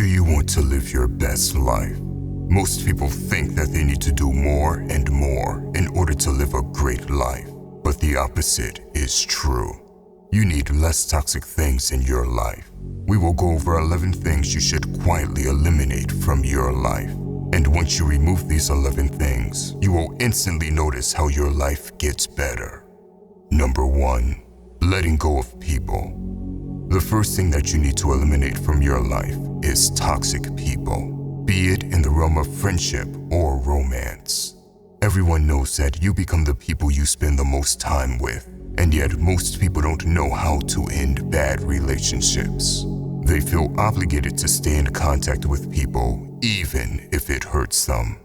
Do you want to live your best life? Most people think that they need to do more and more in order to live a great life, but the opposite is true. You need less toxic things in your life. We will go over 11 things you should quietly eliminate from your life. And once you remove these 11 things, you will instantly notice how your life gets better. Number 1, letting go of people. The first thing that you need to eliminate from your life is toxic people, be it in the realm of friendship or romance. Everyone knows that you become the people you spend the most time with, and yet most people don't know how to end bad relationships. They feel obligated to stay in contact with people, even if it hurts them.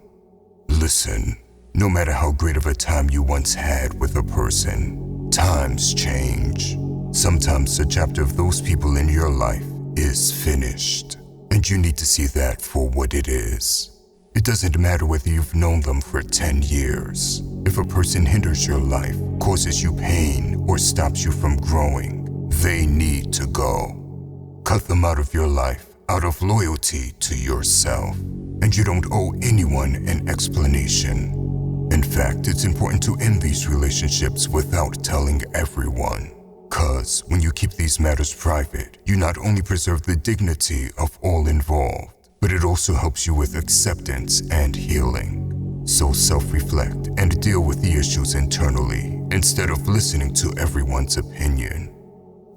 Listen, no matter how great of a time you once had with a person, times change. Sometimes the chapter of those people in your life is finished, and you need to see that for what it is. It doesn't matter whether you've known them for 10 years. If a person hinders your life, causes you pain, or stops you from growing, they need to go. Cut them out of your life out of loyalty to yourself, and you don't owe anyone an explanation. In fact, it's important to end these relationships without telling everyone. Cause when you keep these matters private, you not only preserve the dignity of all involved, but it also helps you with acceptance and healing. So self-reflect and deal with the issues internally instead of listening to everyone's opinion.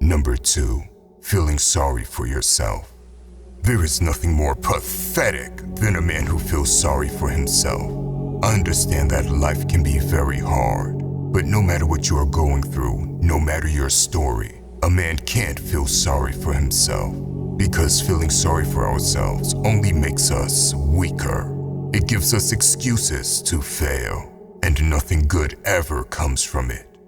Number 2, feeling sorry for yourself. There is nothing more pathetic than a man who feels sorry for himself. I understand that life can be very hard, but no matter what you are going through, no matter your story, a man can't feel sorry for himself, because feeling sorry for ourselves only makes us weaker. It gives us excuses to fail, and nothing good ever comes from it.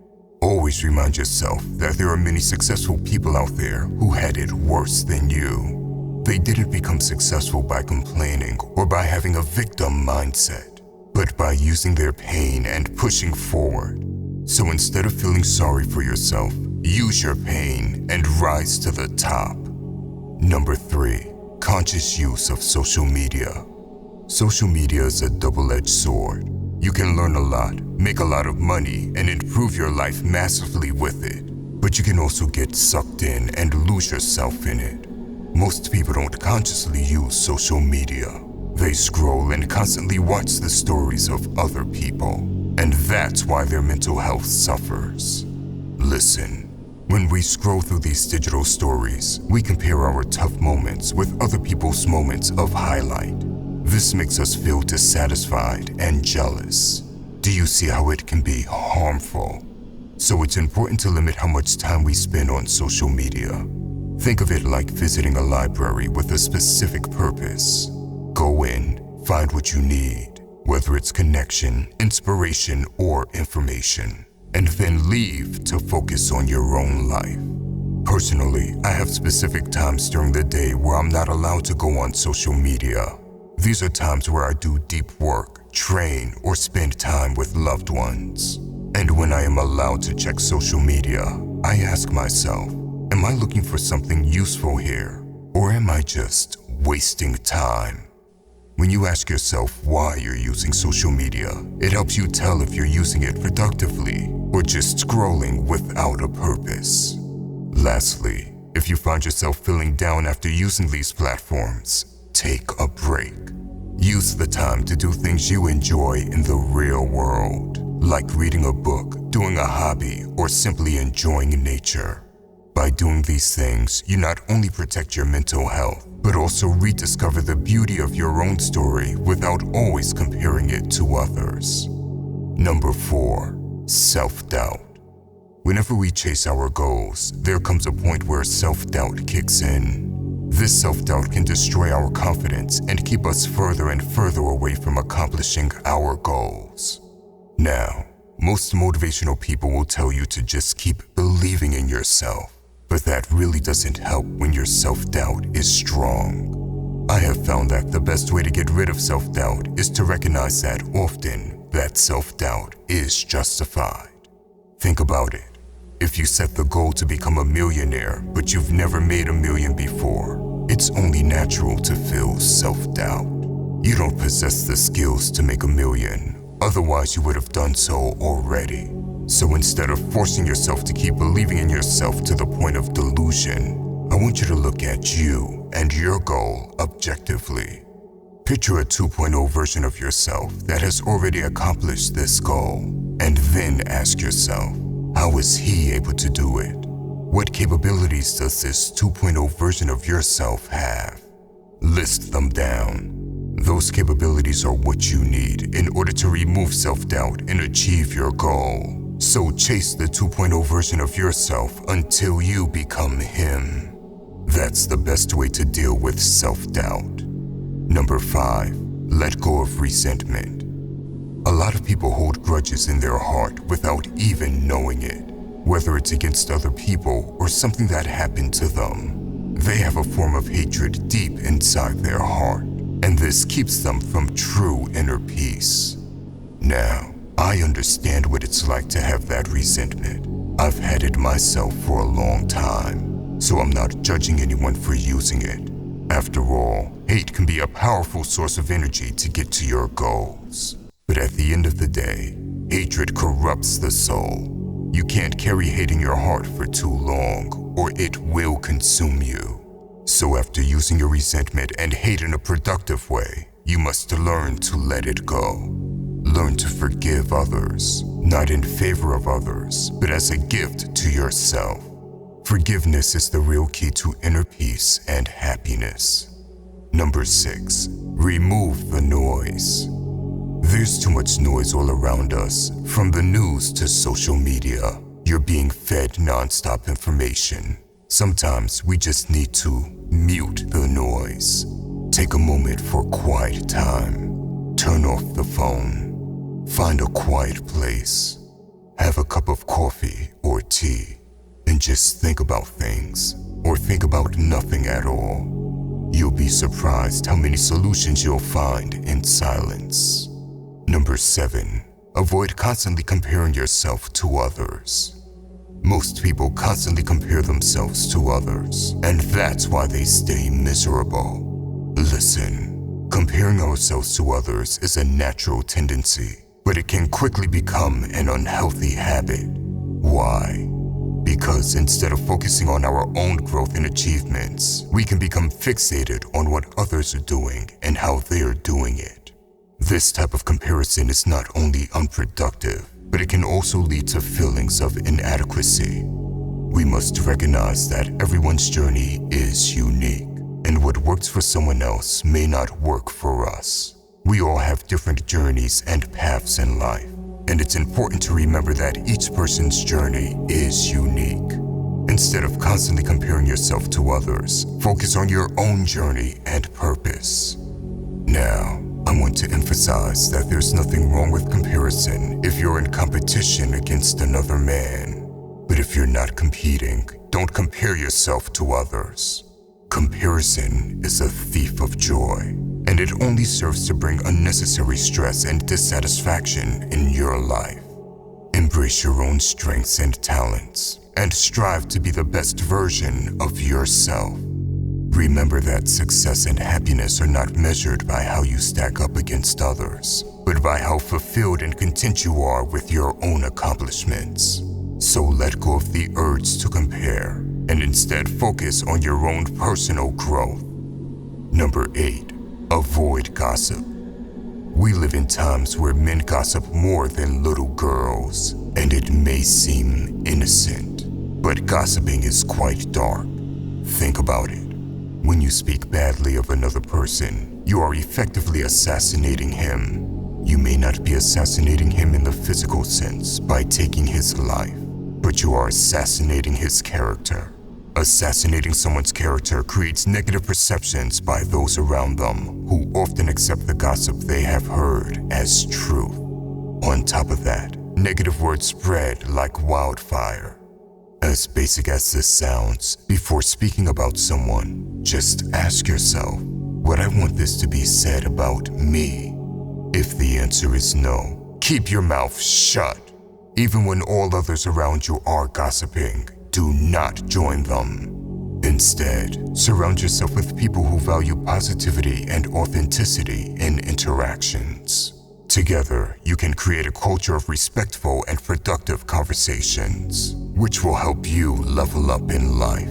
Always remind yourself that there are many successful people out there who had it worse than you. They didn't become successful by complaining or by having a victim mindset, but by using their pain and pushing forward. So instead of feeling sorry for yourself, use your pain and rise to the top. Number 3, conscious use of social media. Social media is a double-edged sword. You can learn a lot, make a lot of money, and improve your life massively with it. But you can also get sucked in and lose yourself in it. Most people don't consciously use social media. They scroll and constantly watch the stories of other people, and that's why their mental health suffers. Listen, when we scroll through these digital stories, we compare our tough moments with other people's moments of highlight. This makes us feel dissatisfied and jealous. Do you see how it can be harmful? So it's important to limit how much time we spend on social media. Think of it like visiting a library with a specific purpose. Go in, find what you need, whether it's connection, inspiration, or information, and then leave to focus on your own life. Personally, I have specific times during the day where I'm not allowed to go on social media. These are times where I do deep work, train, or spend time with loved ones. And when I am allowed to check social media, I ask myself, am I looking for something useful here, or am I just wasting time? When you ask yourself why you're using social media, it helps you tell if you're using it productively or just scrolling without a purpose. Lastly, if you find yourself feeling down after using these platforms, take a break. Use the time to do things you enjoy in the real world, like reading a book, doing a hobby, or simply enjoying nature. By doing these things, you not only protect your mental health, but also rediscover the beauty of your own story without always comparing it to others. Number 4, self-doubt. Whenever we chase our goals, there comes a point where self-doubt kicks in. This self-doubt can destroy our confidence and keep us further and further away from accomplishing our goals. Now, most motivational people will tell you to just keep believing in yourself, but that really doesn't help when your self-doubt is strong. I have found that the best way to get rid of self-doubt is to recognize that often that self-doubt is justified. Think about it. If you set the goal to become a millionaire, but you've never made $1 million before, It's only natural to feel self-doubt. You don't possess the skills to make a million, otherwise you would have done so already. So instead of forcing yourself to keep believing in yourself to the point of delusion, I want you to look at you and your goal objectively. Picture a 2.0 version of yourself that has already accomplished this goal, and then ask yourself, how is he able to do it? What capabilities does this 2.0 version of yourself have? List them down. Those capabilities are what you need in order to remove self-doubt and achieve your goal. So chase the 2.0 version of yourself until you become him. That's the best way to deal with self-doubt. Number 5, let go of resentment. A lot of people hold grudges in their heart without even knowing it. Whether it's against other people or something that happened to them, they have a form of hatred deep inside their heart, and this keeps them from true inner peace. Now, I understand what it's like to have that resentment. I've had it myself for a long time, so I'm not judging anyone for using it. After all, hate can be a powerful source of energy to get to your goals. But at the end of the day, hatred corrupts the soul. You can't carry hate in your heart for too long, or it will consume you. So after using your resentment and hate in a productive way, you must learn to let it go. Learn to forgive others, not in favor of others, but as a gift to yourself. Forgiveness is the real key to inner peace and happiness. Number 6, remove the noise. There's too much noise all around us, from the news to social media. You're being fed non-stop information. Sometimes we just need to mute the noise. Take a moment for quiet time. Turn off the phone. Find a quiet place. Have a cup of coffee or tea. And just think about things, or think about nothing at all. You'll be surprised how many solutions you'll find in silence. Number 7, avoid constantly comparing yourself to others. Most people constantly compare themselves to others, and that's why they stay miserable. Listen, comparing ourselves to others is a natural tendency, but it can quickly become an unhealthy habit. Why? Because instead of focusing on our own growth and achievements, we can become fixated on what others are doing and how they're doing it. This type of comparison is not only unproductive, but it can also lead to feelings of inadequacy. We must recognize that everyone's journey is unique, and what works for someone else may not work for us. We all have different journeys and paths in life. And it's important to remember that each person's journey is unique. Instead of constantly comparing yourself to others, focus on your own journey and purpose. Now, I want to emphasize that there's nothing wrong with comparison if you're in competition against another man. But if you're not competing, don't compare yourself to others. Comparison is a thief of joy, and it only serves to bring unnecessary stress and dissatisfaction in your life. Embrace your own strengths and talents, and strive to be the best version of yourself. Remember that success and happiness are not measured by how you stack up against others, but by how fulfilled and content you are with your own accomplishments. So let go of the urge to compare, and instead focus on your own personal growth. Number 8, avoid gossip. We live in times where men gossip more than little girls, and it may seem innocent, but gossiping is quite dark. Think about it. When you speak badly of another person, you are effectively assassinating him. You may not be assassinating him in the physical sense by taking his life, but you are assassinating his character. Assassinating someone's character creates negative perceptions by those around them, who often accept the gossip they have heard as truth. On top of that, negative words spread like wildfire. As basic as this sounds, before speaking about someone, just ask yourself, would I want this to be said about me? If the answer is no, keep your mouth shut. Even when all others around you are gossiping, do not join them. Instead, surround yourself with people who value positivity and authenticity in interactions. Together, you can create a culture of respectful and productive conversations, which will help you level up in life.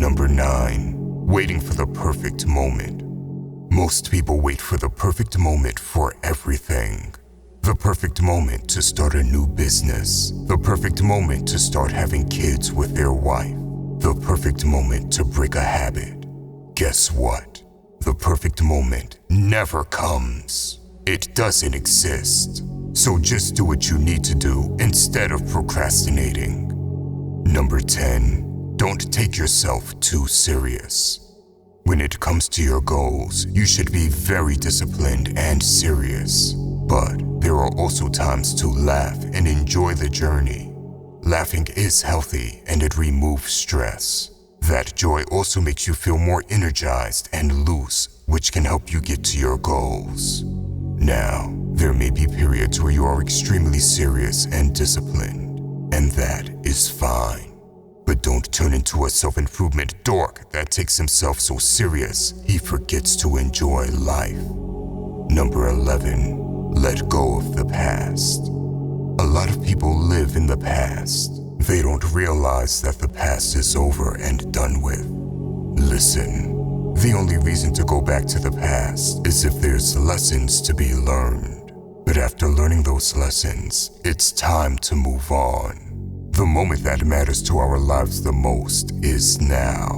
Number 9, waiting for the perfect moment. Most people wait for the perfect moment for everything. The perfect moment to start a new business. The perfect moment to start having kids with their wife. The perfect moment to break a habit. Guess what? The perfect moment never comes. It doesn't exist. So just do what you need to do instead of procrastinating. Number 10, don't take yourself too serious. When it comes to your goals, you should be very disciplined and serious. But there are also times to laugh and enjoy the journey. Laughing is healthy and it removes stress. That joy also makes you feel more energized and loose, which can help you get to your goals. Now, there may be periods where you are extremely serious and disciplined, and that is fine. But don't turn into a self-improvement dork that takes himself so serious he forgets to enjoy life. Number 11, let go of the past. A lot of people live in the past. They don't realize that the past is over and done with. Listen. The only reason to go back to the past is if there's lessons to be learned. But after learning those lessons, it's time to move on. The moment that matters to our lives the most is now.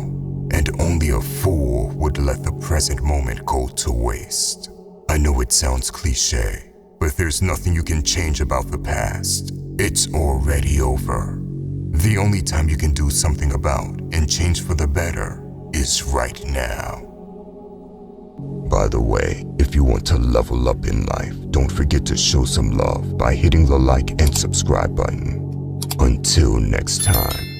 And only a fool would let the present moment go to waste. I know it sounds cliche, but there's nothing you can change about the past. It's already over. The only time you can do something about and change for the better is right now. By the way, if you want to level up in life, don't forget to show some love by hitting the like and subscribe button. Until next time.